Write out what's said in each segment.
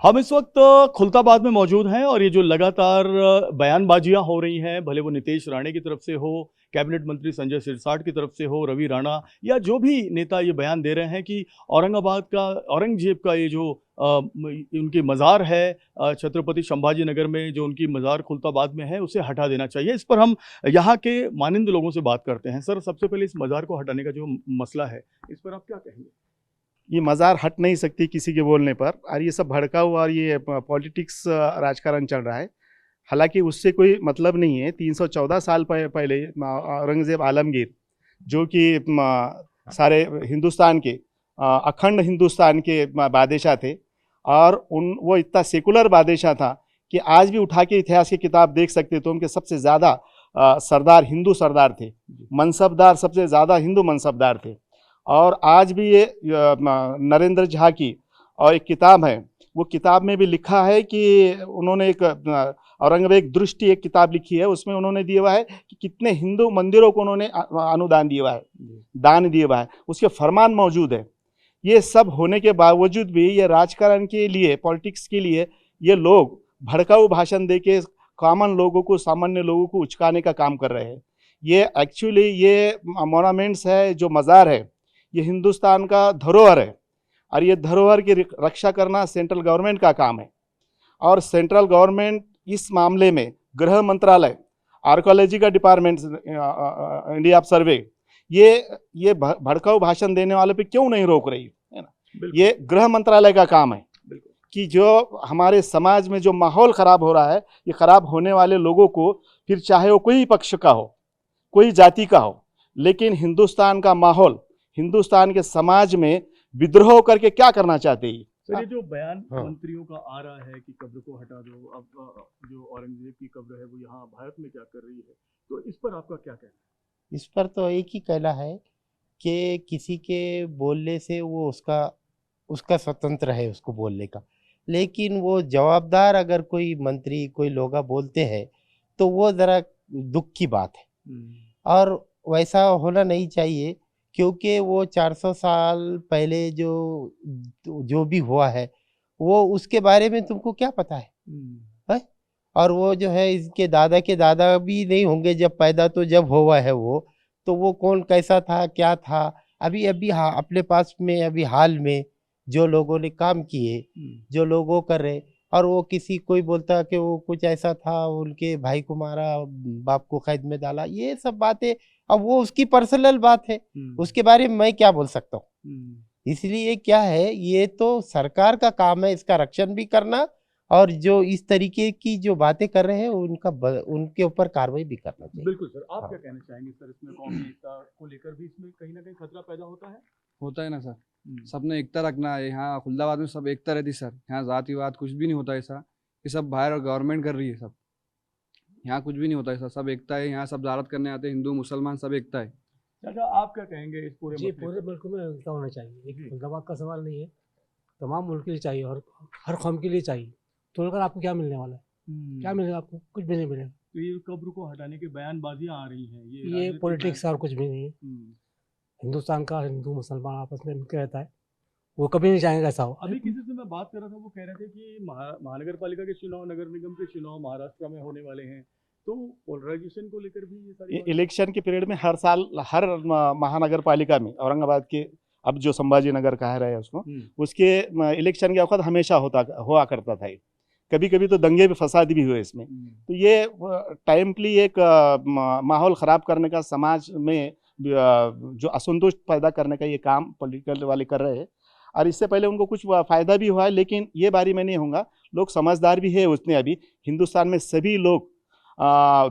हम इस वक्त खुलताबाद में मौजूद हैं और ये जो लगातार बयानबाजियां हो रही हैं, भले वो नीतीश राणे की तरफ से हो, कैबिनेट मंत्री संजय सिरसाट की तरफ से हो, रवि राणा या जो भी नेता ये बयान दे रहे हैं कि औरंगजेब का ये जो उनकी मज़ार है छत्रपति संभाजी नगर में, जो उनकी मज़ार खुलताबाद में है, उसे हटा देना चाहिए। इस पर हम यहाँ के मानिंद लोगों से बात करते हैं। सर, सबसे पहले इस मज़ार को हटाने का जो मसला है, इस पर आप क्या कहेंगे? ये मज़ार हट नहीं सकती किसी के बोलने पर, और ये सब भड़का हुआ और ये पॉलिटिक्स राजकारण चल रहा है। हालांकि उससे कोई मतलब नहीं है। 314 साल पहले औरंगज़ेब आलमगीर, जो कि सारे हिंदुस्तान के अखंड हिंदुस्तान के बादशाह थे, और वो इतना सेकुलर बादशाह था कि आज भी उठा के इतिहास की किताब देख सकते तो उनके सबसे ज़्यादा सरदार हिंदू सरदार थे, मनसबदार सबसे ज़्यादा हिंदू मनसबदार थे। और आज भी ये नरेंद्र झा की और एक किताब है, वो किताब में भी लिखा है कि उन्होंने एक औरंगजेब दृष्टि एक किताब लिखी है, उसमें उन्होंने दिया हुआ है कि कितने हिंदू मंदिरों को उन्होंने अनुदान दिया हुआ है, दान दिया हुआ है, उसके फरमान मौजूद है। ये सब होने के बावजूद भी ये राजकारण के लिए, पॉलिटिक्स के लिए ये लोग भड़काऊ भाषण दे के कॉमन लोगों को, सामान्य लोगों को उचकाने का काम कर रहे हैं। ये एक्चुअली ये मोनामेंट्स है, जो मज़ार है, ये हिंदुस्तान का धरोहर है, और ये धरोहर की रक्षा करना सेंट्रल गवर्नमेंट का काम है। और सेंट्रल गवर्नमेंट इस मामले में गृह मंत्रालय, आर्कोलॉजी का डिपार्टमेंट, इंडिया ऑफ सर्वे, ये भड़काऊ भाषण देने वाले पे क्यों नहीं रोक रही है ना? ये गृह मंत्रालय का काम है कि जो हमारे समाज में जो माहौल ख़राब हो रहा है, ये ख़राब होने वाले लोगों को, फिर चाहे वो कोई पक्ष का हो, कोई जाति का हो, लेकिन हिंदुस्तान का माहौल, हिंदुस्तान के समाज में विद्रोह करके क्या करना चाहते हैं? सर, ये जो बयान मंत्रियों का आ रहा है कि कब्र को हटा दो, अब जो औरंगजेब की कब्र है वो यहाँ भारत में क्या कर रही है, तो इस पर आपका क्या कहना है? इस पर तो एक ही कहना है कि किसी के बोलने से वो उसका स्वतंत्र है उसको बोलने का, लेकिन वो जवाबदार अगर कोई मंत्री, कोई लोग बोलते हैं तो वो ज़रा दुख की बात है। और वैसा होना नहीं चाहिए, क्योंकि वो 400 साल पहले जो भी हुआ है, वो उसके बारे में तुमको क्या पता है? और वो जो है, इसके दादा के दादा भी नहीं होंगे जब पैदा, तो जब हुआ है वो, तो वो कौन कैसा था, क्या था। अभी हाँ, अपने पास में अभी हाल में जो लोगों ने काम किए, जो लोगों कर रहे, और वो किसी कोई बोलता कि वो कुछ ऐसा था, उनके भाई को मारा, बाप को कैद में डाला, ये सब बातें, अब वो उसकी पर्सनल बात है, उसके बारे में मैं क्या बोल सकता हूँ। इसलिए क्या है, ये तो सरकार का काम है इसका रक्षण भी करना, और जो इस तरीके की जो बातें कर रहे हैं उनके ऊपर कार्रवाई भी करना चाहिए। बिल्कुल सर, आप क्या कहना चाहेंगे सर? इसमें कौमी एकता को लेकर भी इसमें कहीं ना कहीं खतरा पैदा होता है? होता है ना सर, सबने एकता रखना है। यहाँ खुलदाबाद में सब एकता रहती सर, यहाँ जातिवाद कुछ भी नहीं होता ऐसा, ये सब बाहर गवर्नमेंट कर रही है सब, यहाँ कुछ भी नहीं होता ऐसा, सब एकता है। यहाँ सब ज़ियारत करने आते हैं, हिंदू मुसलमान सब एकता है। चाचा, आप क्या कहेंगे इस पूरे जी, पूरे मुल्क में एकता होना चाहिए, एक खुलदाबाद का सवाल नहीं है, तमाम मुल्क के लिए चाहिए और हर कौम के लिए चाहिए। तोड़कर आपको क्या मिलने वाला है? क्या मिलेगा आपको? कुछ भी नहीं मिलेगा। तो ये कब्र को हटाने की बयानबाजियां आ रही हैं, ये पॉलिटिक्स और कुछ भी नहीं है। हिंदुस्तान का हिंदू मुसलमान आपस में मिलकर रहता है, वो कभी नहीं चाहेंगे ऐसा हो। अभी किसी से मैं बात कर रहा था, वो कह रहे थे कि महानगर पालिका के चुनाव, नगर निगम के चुनाव महाराष्ट्र में होने वाले हैं, तो पोलराइजेशन को लेकर भी ये सारी इलेक्शन के पीरियड में हर साल हर महानगर पालिका में, औरंगाबाद के अब जो संभाजी नगर कह रहे हैं उसको, उसके इलेक्शन के वक्त हमेशा हुआ करता था। कभी कभी तो दंगे भी, फसाद भी हुए इसमें। तो ये टाइमली एक माहौल ख़राब करने का, समाज में जो असंतुष्ट पैदा करने का ये काम पॉलिटिकल वाले कर रहे हैं, और इससे पहले उनको कुछ फ़ायदा भी हुआ है, लेकिन ये बारी में नहीं होगा। लोग समझदार भी है उतने। अभी हिंदुस्तान में सभी लोग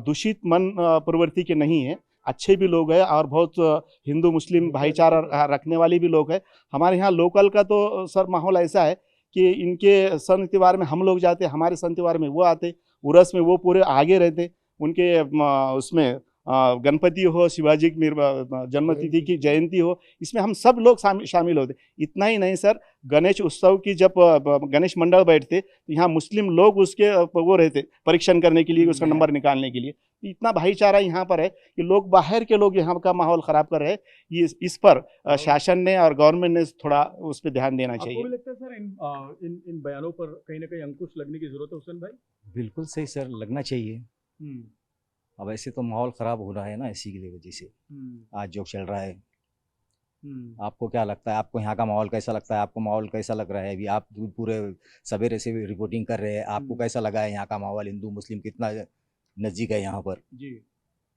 दूषित मन प्रवृत्ति के नहीं है, अच्छे भी लोग हैं, और बहुत हिंदू मुस्लिम भाईचारा रखने वाले भी लोग हैं। हमारे यहाँ लोकल का तो सर माहौल ऐसा है कि इनके सन त्योहार में हम लोग जाते, हमारे सन त्योहार में वो आते, उरस में वो पूरे आगे रहते, उनके उसमें गणपति हो, शिवाजी की जन्मतिथि की जयंती हो, इसमें हम सब लोग शामिल होते। इतना ही नहीं सर, गणेश उत्सव की जब गणेश मंडल बैठते तो यहाँ मुस्लिम लोग उसके वो रहते परीक्षण करने के लिए, उसका नंबर निकालने के लिए। इतना भाईचारा यहाँ पर है कि लोग, बाहर के लोग यहाँ का माहौल खराब कर रहे हैं। ये इस पर शासन ने और गवर्नमेंट ने थोड़ा उस पर ध्यान देना चाहिए। आपको भी लगता है सर इन बयानों पर कहीं ना कहीं अंकुश लगने की जरूरत है हुसैन भाई? बिल्कुल सही सर, लगना चाहिए। अब ऐसे तो माहौल ख़राब हो रहा है ना, इसी की वजह से आज जो चल रहा है। आपको क्या लगता है, आपको यहाँ का माहौल कैसा लगता है? आपको माहौल कैसा लग रहा है? अभी आप पूरे सवेरे से रिपोर्टिंग कर रहे हैं, आपको कैसा लगा है यहाँ का माहौल? हिंदू मुस्लिम कितना नज़दीक है यहाँ पर जी।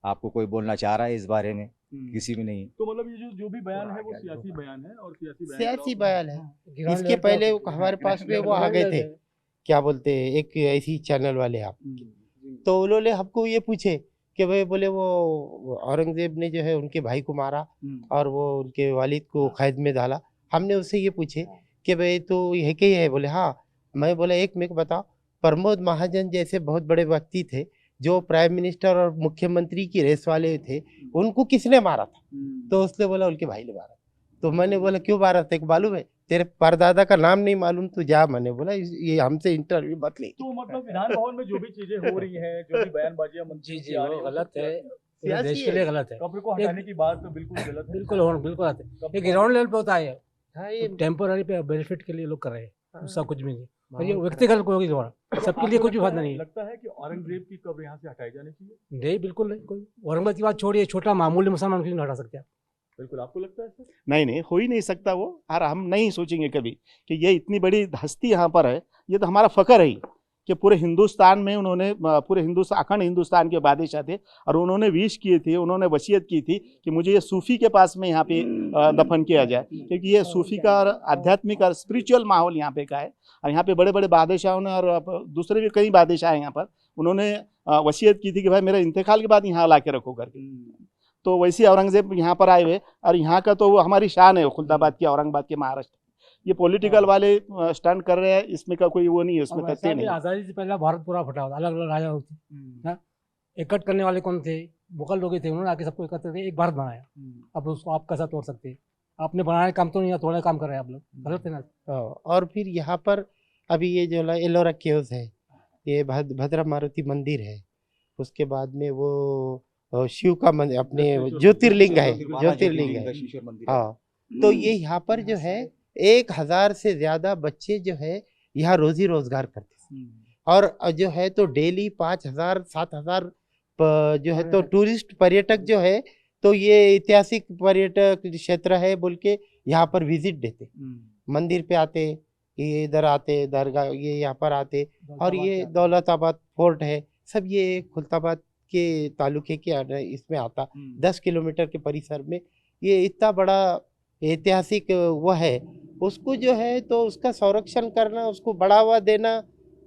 आपको कोई बोलना चाह रहा है इस बारे में? किसी भी नहीं। तो मतलब ये जो भी बयान है वो सियासी बयान है, और सियासी बयान है। गिरान इसके लेवल पे पहले आप- हमारे पास में वो आ गिरान गए लेवल थे, पे- क्या बोलते हैं, एक ऐसी चैनल वाले आप, तो उन्होंने हमको ये पूछे कि भाई, बोले वो औरंगजेब ने जो है उनके भाई को मारा और वो उनके वालिद को कैद में डाला। हमने उससे ये पूछे कि भाई तो यह क्या है? बोले हाँ। मैं बोला एक मेरे को बताओ, प्रमोद महाजन जैसे बहुत बड़े व्यक्ति थे जो प्राइम मिनिस्टर और मुख्यमंत्री की रेस वाले थे, उनको किसने मारा था? तो उसने बोला उनके भाई ने मारा। तो मैंने बोला क्यों मारा? तेरे को मालूम है? तेरे परदादा का नाम नहीं मालूम तो जा। मैंने बोला ये हमसे इंटरव्यू मत ले। तो मतलब विधान भवन में जो भी चीजें हो रही हैं, जो भी बयानबाजियां मंत्री जी की आ रही वो हैं, गलत है, पूरे सियासी देश के लिए गलत है। कब्र को हटाने की बात तो बिल्कुल गलत है। बिल्कुल गलत है। ये ग्राउंड लेवल पे होता है, हाँ, ये टेम्पोररी पे बेनिफिट के लिए लोग कर रहे हैं, उसका कुछ भी नहीं। और ये व्यक्तिगत कोई द्वारा सबके लिए कुछ भी फायदा नहीं है। लगता है कि औरंगजेब की कब्र यहाँ से हटाई जानी चाहिए? नहीं, बिल्कुल नहीं। कोई औरंगाबाद की बात छोड़िए, छोटा मामूली मुसलमान क्यों नहीं हटा सकते आप? बिल्कुल। आपको लगता है सर? नहीं, हो ही नहीं सकता वो। और हम नहीं सोचेंगे कभी कि ये इतनी बड़ी हस्ती यहाँ पर है। ये तो हमारा फ़ख्र है ही कि पूरे हिंदुस्तान में उन्होंने, पूरे हिंदुस्तान, अखंड हिंदुस्तान के बादशाह थे और उन्होंने विश किए थे, उन्होंने वसीयत की थी कि मुझे ये सूफ़ी के पास में यहाँ पे दफन किया जाए, क्योंकि ये सूफ़ी का और आध्यात्मिक और स्पिरिचुअल माहौल यहाँ पे का है। और यहाँ पे बड़े बड़े बादशाहों ने और दूसरे भी कई बादशाह हैं यहाँ पर, उन्होंने वसीयत की थी कि भाई मेरे इंतकाल के बाद यहाँ ला के रखो करके। तो वैसे औरंगजेब यहाँ पर आए हुए, और यहाँ का तो वो हमारी शान है, खुलदाबाद की, औरंगाबाद के, महाराष्ट्र। ये पॉलिटिकल वाले स्टंट कर रहे हैं, इसमें का कोई वो नहीं है, उसमें और तथ्य वैसा भी नहीं। आज़ादी से पहले भारत पूरा फटा हुआ था, अलग अलग राजा होते हाँ? इकट्ठ करने वाले कौन थे? मुगल लोग ही थे, उन्होंने आके सबको एकत्र करके एक भारत बनाया। अब उसको आप कैसा तोड़ सकते हैं? आपने बनाने काम तो नहीं है, तोड़ने काम कर रहे हैं आप लोग, गलत है ना? और फिर यहाँ पर अभी ये जो एलोरा केव्स है, ये भद्रा मारुति मंदिर है, उसके बाद में वो शिव का मंदिर, अपने ज्योतिर्लिंग है, ज्योतिर्लिंग है। हाँ, तो ये यहाँ पर जो है 1000 से ज्यादा बच्चे जो है यहाँ रोजी रोजगार करते हैं, और जो है तो डेली 5000 7000 जो है तो टूरिस्ट पर्यटक जो है, तो ये ऐतिहासिक पर्यटक क्षेत्र है बोल के यहाँ पर विजिट देते, मंदिर पे आते, ये इधर आते, दरगाह ये यहाँ पर आते। और ये दौलताबाद फोर्ट है, सब ये खुलताबाद के तालुके के इसमें आता, 10 किलोमीटर के परिसर में। ये इतना बड़ा ऐतिहासिक वो है, उसको जो है तो उसका संरक्षण करना, उसको बढ़ावा देना,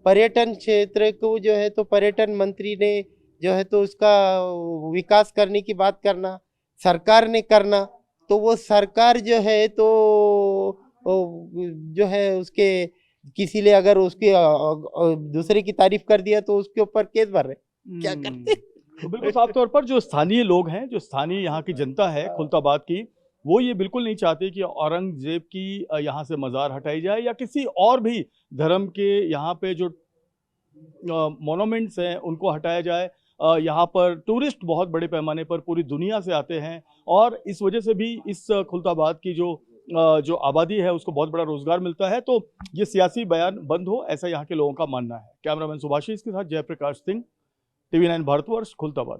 पर्यटन क्षेत्र को जो है तो पर्यटन मंत्री ने जो है तो उसका विकास करने की बात करना, सरकार ने करना। तो वो सरकार जो है तो जो है उसके किसी ने अगर उसकी दूसरे की तारीफ कर दिया तो उसके ऊपर केस भर रहे, क्या करते? तो बिल्कुल साफ तौर पर जो स्थानीय लोग हैं, जो स्थानीय यहाँ की जनता है खुलताबाद की, वो ये बिल्कुल नहीं चाहते कि औरंगजेब की यहाँ से मज़ार हटाई जाए या किसी और भी धर्म के यहाँ पे जो मोनूमेंट्स हैं उनको हटाया जाए। यहाँ पर टूरिस्ट बहुत बड़े पैमाने पर पूरी दुनिया से आते हैं, और इस वजह से भी इस खुलताबाद की जो आबादी है उसको बहुत बड़ा रोजगार मिलता है। तो ये सियासी बयान बंद हो, ऐसा यहाँ के लोगों का मानना है। कैमरामैन सुभाषिस के साथ जयप्रकाश सिंह, TV9 भारतवर्ष, खुलताबाद।